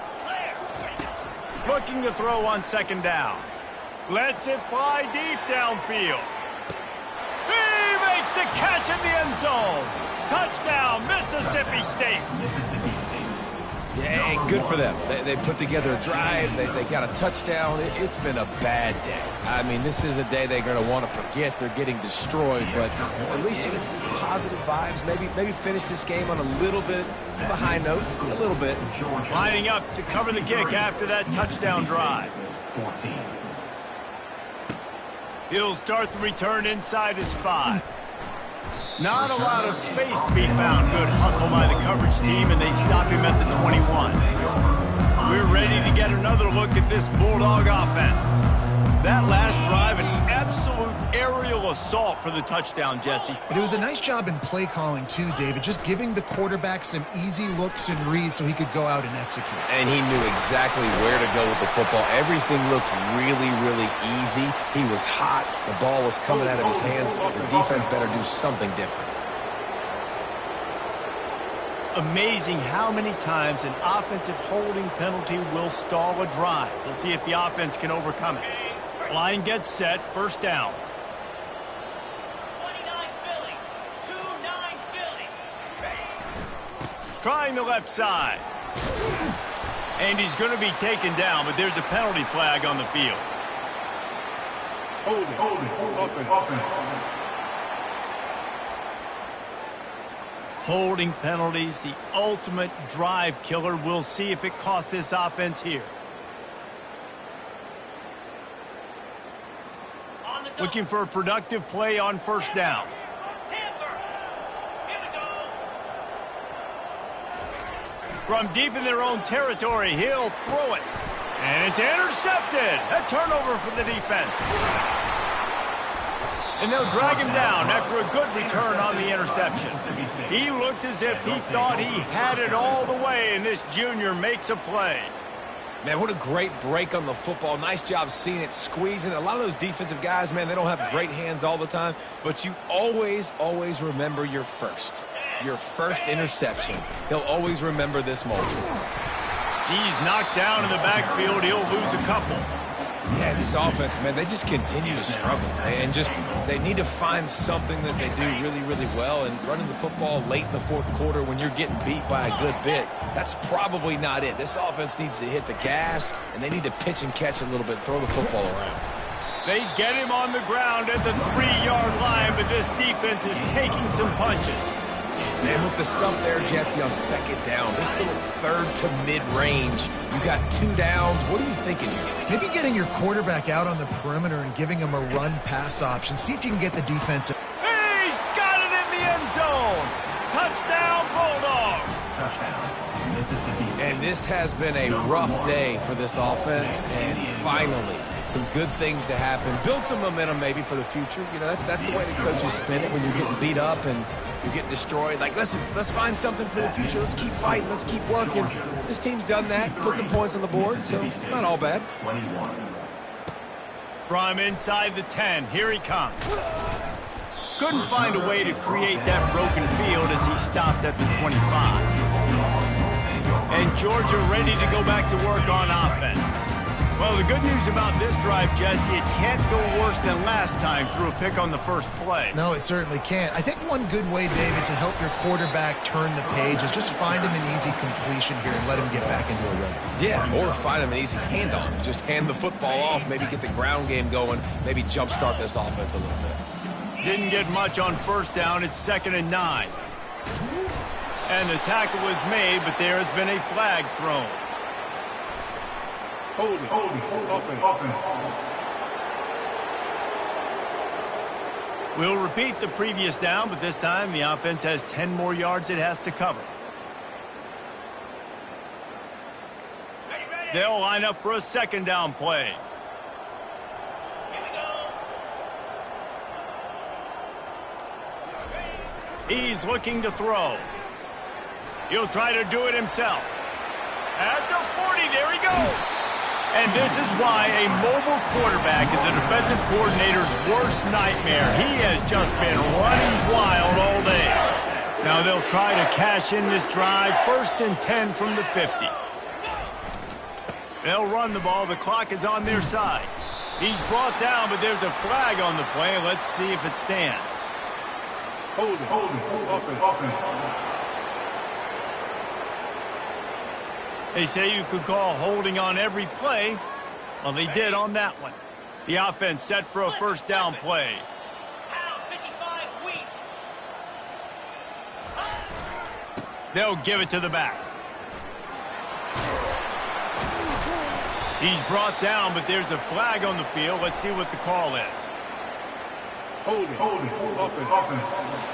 Speaker 1: Looking to throw on second down. Lets it fly deep downfield. He makes the catch in the end zone. Touchdown, Mississippi State.
Speaker 7: Mississippi State.
Speaker 2: Yeah, good for them. They put together a drive. They got a touchdown. It's been a bad day. I mean, this is a day they're going to want to forget. They're getting destroyed, but at least you get some positive vibes. Maybe finish this game on a little bit of a high note, a little bit.
Speaker 1: Lining up to cover the kick after that touchdown drive.
Speaker 7: 14.
Speaker 1: He'll start the return inside his 5. Not a lot of space to be found. Good hustle by the coverage team, and they stop him at the 21. We're ready to get another look at this Bulldog offense. That last drive, an absolute aerial assault for the touchdown, Jesse.
Speaker 3: but it was a nice job in play calling too, David, just giving the quarterback some easy looks and reads so he could go out and execute.
Speaker 2: And he knew exactly where to go with the football. Everything looked really, really easy. He was hot. The ball was coming out of his hands. The defense better do something different.
Speaker 1: Amazing how many times an offensive holding penalty will stall a drive. We'll see if the offense can overcome it. Line gets set, first down.
Speaker 6: 29 Philly. 2-9 Philly.
Speaker 1: Trying the left side. And he's going to be taken down, but there's a penalty flag on the field. Holding penalties, the ultimate drive killer. We'll see if it costs this offense here.
Speaker 6: On the double.
Speaker 1: Looking for a productive play on first down.
Speaker 6: Tamper. Here we go.
Speaker 1: From deep in their own territory, he'll throw it. And it's intercepted. A turnover for the defense. And they'll drag him down after a good return on the interception. He looked as if he thought he had it all the way, and this junior makes a play.
Speaker 2: Man, what a great break on the football. Nice job seeing it, squeezing it. A lot of those defensive guys, man, they don't have great hands all the time, but you always remember your first interception. He'll always remember this moment.
Speaker 1: He's knocked down in the backfield. He'll lose a couple.
Speaker 2: Yeah, this offense, man, they just continue to struggle. And they need to find something that they do really, really well. And running the football late in the fourth quarter when you're getting beat by a good bit, that's probably not it. This offense needs to hit the gas, and they need to pitch and catch a little bit, throw the football around.
Speaker 1: They get him on the ground at the 3-yard line, but this defense is taking some punches.
Speaker 2: And with the stuff there, Jesse, on second down, this little third to mid-range, you got 2 downs. What are you thinking here?
Speaker 3: Maybe getting your quarterback out on the perimeter and giving him a run-pass option. See if you can get the defense.
Speaker 1: He's got it in the end zone. Touchdown, Bulldogs.
Speaker 7: Touchdown, Mississippi.
Speaker 2: And this has been a rough day for this offense, and finally, some good things to happen. Build some momentum maybe for the future. You know, that's the way the coaches spin it when you're getting beat up and you're getting destroyed. Like, listen, let's find something for the future. Let's keep fighting. Let's keep working. This team's done that, put some points on the board, so it's not all bad.
Speaker 7: 21.
Speaker 1: From inside the 10, here he comes. Couldn't find a way to create that broken field as he stopped at the 25. And Georgia ready to go back to work on offense. Well, the good news about this drive, Jesse, it can't go worse than last time through a pick on the first play.
Speaker 3: No, it certainly can't. I think one good way, David, to help your quarterback turn the page is just find him an easy completion here and let him get back into a run.
Speaker 2: Yeah, or find him an easy handoff. Just hand the football off, maybe get the ground game going, maybe jumpstart this offense a little bit.
Speaker 1: Didn't get much on first down. It's 2nd and 9. And the tackle was made, but there has been a flag thrown.
Speaker 4: Holding. Offense.
Speaker 1: We'll repeat the previous down, but this time the offense has 10 more yards it has to cover. They'll line up for a 2nd down play. He's looking to throw. He'll try to do it himself. At the 40, there he goes. And this is why a mobile quarterback is a defensive coordinator's worst nightmare. He has just been running wild all day. Now they'll try to cash in this drive. 1st and 10 from the 50. They'll run the ball. The clock is on their side. He's brought down, but there's a flag on the play. Let's see if it stands.
Speaker 4: Holding. Offense.
Speaker 1: They say you could call holding on every play. Well, they did on that one. The offense set for a 1st down play. They'll give it to the back. He's brought down, but there's a flag on the field. Let's see what the call is.
Speaker 4: Holding. Offense.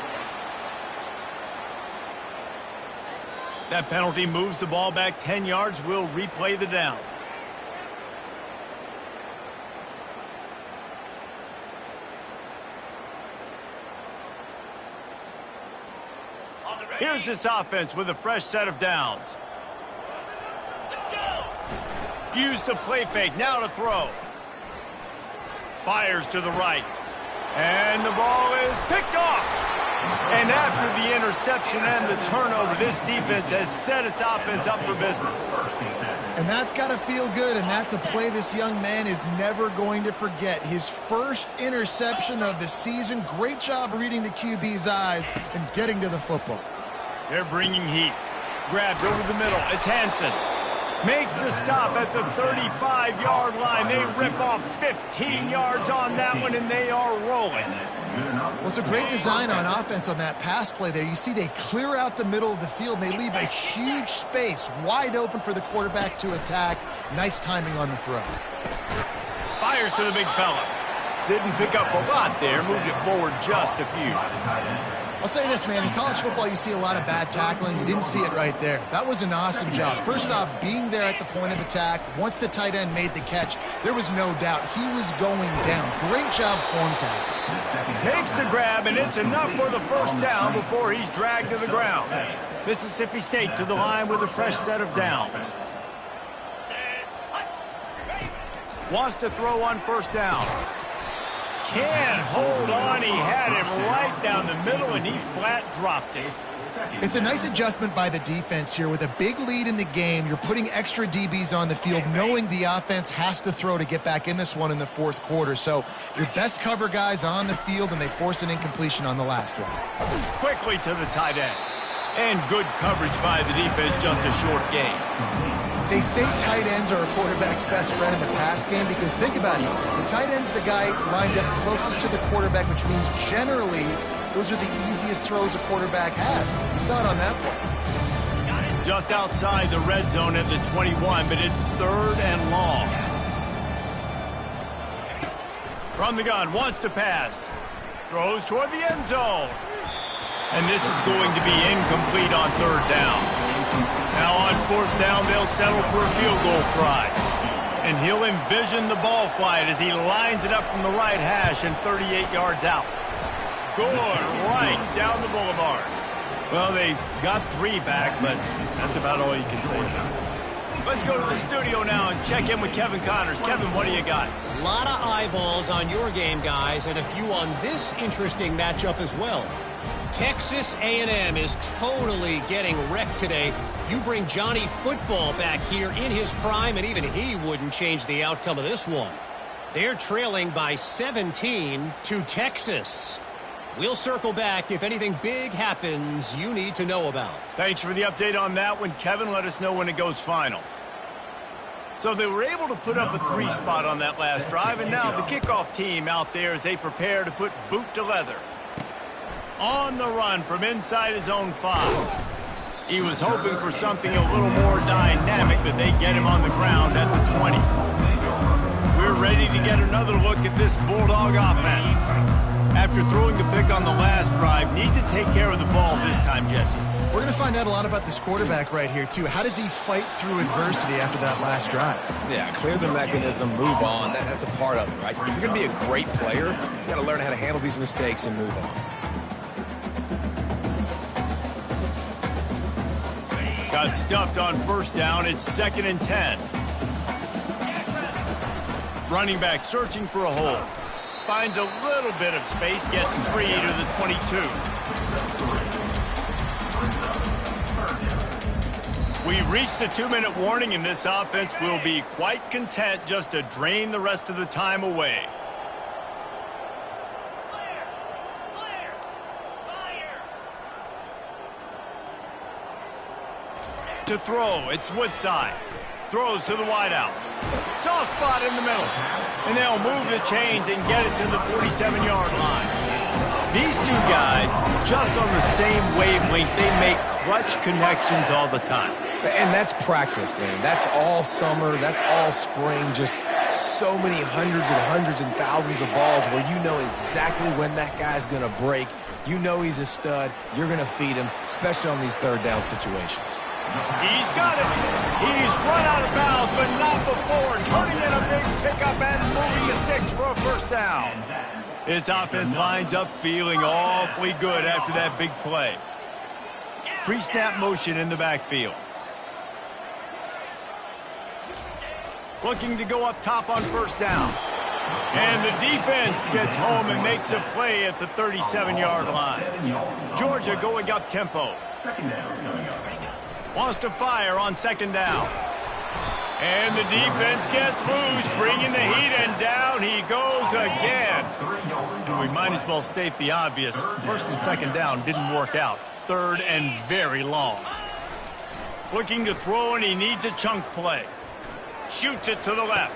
Speaker 1: That penalty moves the ball back 10 yards. We'll replay the down. Here's this offense with a fresh set of downs. Use the play fake. Now to throw. Fires to the right. And the ball is picked off. And after the interception and the turnover, this defense has set its offense up for business.
Speaker 3: And that's got to feel good, and that's a play this young man is never going to forget. His first interception of the season. Great job reading the QB's eyes and getting to the football.
Speaker 1: They're bringing heat. Grabbed over the middle. It's Hansen. Makes the stop at the 35-yard line. They rip off 15 yards on that one, and they are rolling.
Speaker 3: Well, it's a great design on offense on that pass play there. You see they clear out the middle of the field, and they leave a huge space wide open for the quarterback to attack. Nice timing on the throw.
Speaker 1: Fires to the big fella. Didn't pick up a lot there. Moved it forward just a few.
Speaker 3: I'll say this, man. In college football, you see a lot of bad tackling. You didn't see it right there. That was an awesome job. First off, being there at the point of attack. Once the tight end made the catch, there was no doubt he was going down. Great job form tackle.
Speaker 1: Makes the grab, and it's enough for the first down before he's dragged to the ground. Mississippi State to the line with a fresh set of downs. Wants to throw on first down. Can't hold on. He had him right down the middle, and he flat dropped it.
Speaker 3: It's a nice adjustment by the defense here. With a big lead in the game, you're putting extra DBs on the field, knowing the offense has to throw to get back in this one in the fourth quarter. So your best cover guys on the field, and they force an incompletion on the last one.
Speaker 1: Quickly to the tight end. And good coverage by the defense, just a short gain.
Speaker 3: They say tight ends are a quarterback's best friend in the pass game because think about it. The tight end's the guy lined up closest to the quarterback, which means generally those are the easiest throws a quarterback has. You saw it on that play.
Speaker 1: Just outside the red zone at the 21, but it's third and long. From the gun, wants to pass. Throws toward the end zone. And this is going to be incomplete on third down. Now on fourth down, they'll settle for a field goal try. And he'll envision the ball flight as he lines it up from the right hash and 38 yards out. Going right down the boulevard. Well, they got 3 back, but that's about all you can say about it. Let's go to the studio now and check in with Kevin Connors. Kevin, what do you got?
Speaker 5: A lot of eyeballs on your game, guys, and a few on this interesting matchup as well. Texas A&M is totally getting wrecked today. You bring Johnny Football back here in his prime, and even he wouldn't change the outcome of this one. They're trailing by 17 to Texas. We'll circle back if anything big happens you need to know about.
Speaker 1: Thanks for the update on that one, Kevin. Let us know when it goes final. So they were able to put up a 3 spot on that last drive, and now the kickoff team out there as they prepare to put boot to leather. On the run from inside his own 5. He was hoping for something a little more dynamic, but they get him on the ground at the 20. We're ready to get another look at this Bulldog offense. After throwing the pick on the last drive, need to take care of the ball this time, Jesse.
Speaker 3: We're going to find out a lot about this quarterback right here, too. How does he fight through adversity after that last drive?
Speaker 2: Yeah, clear the mechanism, move on. That's a part of it, right? If you're going to be a great player, you got to learn how to handle these mistakes and move on.
Speaker 1: Got stuffed on first down. It's 2nd and 10. Running back searching for a hole. Finds a little bit of space. Gets 3 to the 22. We've reached the 2-minute warning, and this offense will be quite content just to drain the rest of the time away. To throw, it's Woodside. Throws to the wideout. Soft spot in the middle. And they'll move the chains and get it to the 47-yard line. These 2 guys, just on the same wavelength, they make clutch connections all the time.
Speaker 2: And that's practice, man. That's all summer. That's all spring. Just so many hundreds and thousands of balls where you know exactly when that guy's going to break. You know he's a stud. You're going to feed him, especially on these third down situations.
Speaker 1: He's got it. He's run out of bounds, but not before. Turning in a big pickup and moving the sticks for a first down. This offense lines up feeling awfully good after that big play. Pre-snap motion in the backfield. Looking to go up top on first down. And the defense gets home and makes a play at the 37-yard line. Georgia going up tempo. Wants to fire on 2nd down. And the defense gets loose, bringing the heat, and down he goes again. So we might as well state the obvious. 1st and 2nd down didn't work out. 3rd and very long. Looking to throw, and he needs a chunk play. Shoots it to the left.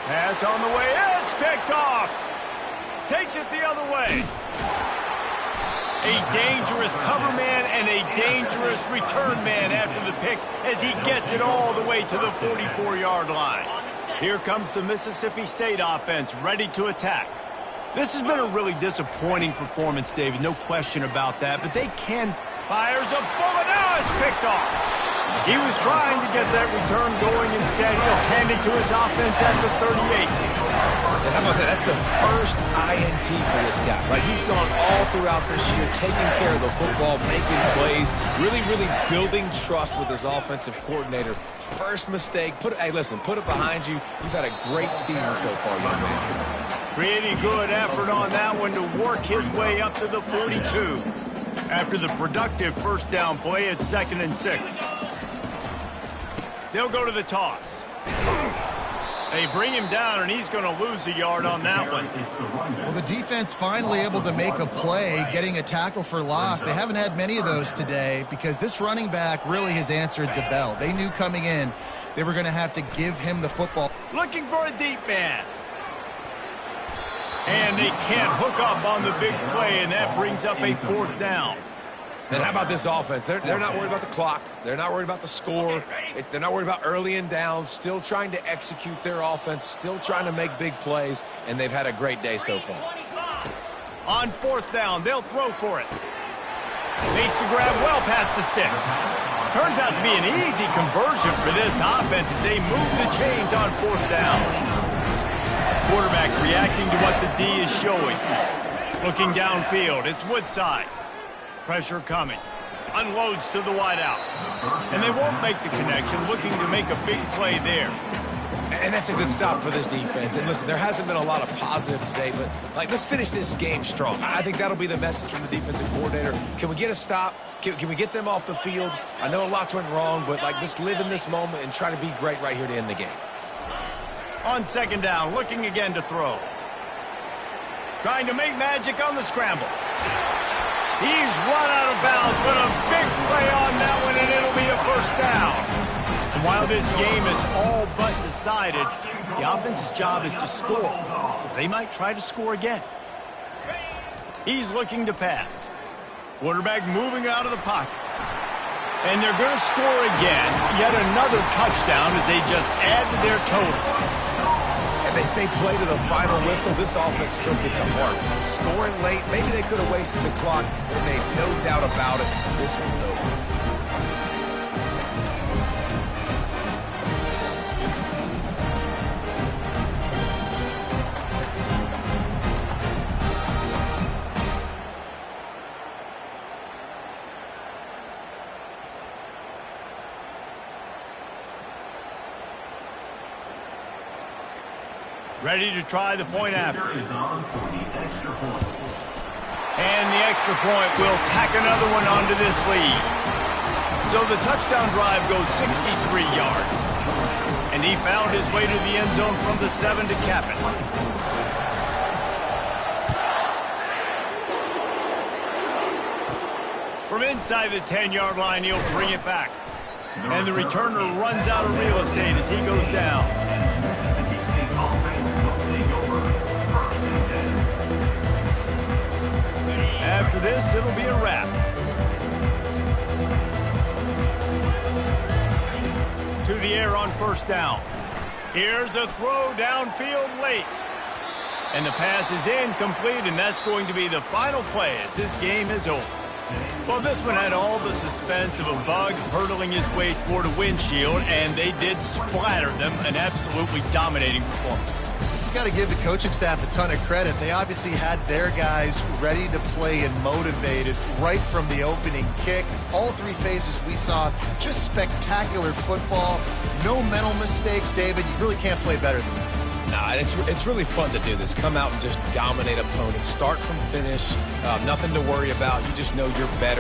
Speaker 1: Pass on the way. It's picked off. Takes it the other way. A dangerous cover man and a dangerous return man after the pick as he gets it all the way to the 44-yard line. Here comes the Mississippi State offense ready to attack. This has been a really disappointing performance, David. No question about that. But they can. Fires a bullet. Now it's picked off. He was trying to get that return going. Instead, he'll hand it to his offense at the 38.
Speaker 2: And how about that? That's the first INT for this guy, right? He's gone all throughout this year, taking care of the football, making plays, really building trust with his offensive coordinator. First mistake. Hey, listen, put it behind you. You've had a great season so far, young man.
Speaker 1: Pretty good effort on that one to work his way up to the 42. After the productive first down play at 2nd and 6. They'll go to the toss. They bring him down, and he's going to lose a yard on that one.
Speaker 3: Well, the defense finally able to make a play, getting a tackle for loss. They haven't had many of those today because this running back really has answered the bell. They knew coming in they were going to have to give him the football.
Speaker 1: Looking for a deep man. And they can't hook up on the big play, and that brings up a 4th down.
Speaker 2: And how about this offense? They're not worried about the clock. They're not worried about the score. They're not worried about early and down. Still trying to execute their offense. Still trying to make big plays. And they've had a great day so far.
Speaker 1: On 4th down, they'll throw for it. Makes the grab well past the sticks. Turns out to be an easy conversion for this offense as they move the chains on 4th down. Quarterback reacting to what the D is showing. Looking downfield, it's Woodside. Pressure coming. Unloads to the wideout. And they won't make the connection, looking to make a big play there.
Speaker 2: And that's a good stop for this defense. And listen, there hasn't been a lot of positive today, but let's finish this game strong. I think that'll be the message from the defensive coordinator. Can we get a stop? Can we get them off the field? I know lots went wrong, but just live in this moment and try to be great right here to end the game.
Speaker 1: On 2nd down, looking again to throw. Trying to make magic on the scramble. He's run out of bounds, but a big play on that one, and it'll be a 1st down. And while this game is all but decided, the offense's job is to score. So they might try to score again. He's looking to pass. Quarterback moving out of the pocket. And they're going to score again. Yet another touchdown as they just add to their total.
Speaker 2: And they say play to the final whistle. This offense took it to heart. Scoring late, maybe they could have wasted the clock, but they've no doubt about it. This one's over.
Speaker 1: Ready to try the point after.
Speaker 7: Is on for the extra point.
Speaker 1: And the extra point will tack another one onto this lead. So the touchdown drive goes 63 yards. And he found his way to the end zone from the 7 to cap it. From inside the 10-yard line, he'll bring it back. And the returner runs out of real estate as he goes down. After this, it'll be a wrap. To the air on 1st down. Here's a throw downfield late. And the pass is incomplete, and that's going to be the final play as this game is over. Well, this one had all the suspense of a bug hurtling his way toward a windshield, and they did splatter them. An absolutely dominating performance.
Speaker 3: You got to give the coaching staff a ton of credit. They obviously had their guys ready to play and motivated right from the opening kick. All 3 phases we saw, just spectacular football. No mental mistakes, David. You really can't play better than that.
Speaker 2: Nah, it's really fun to do this. Come out and just dominate opponents. Start from finish. Nothing to worry about. You just know you're better.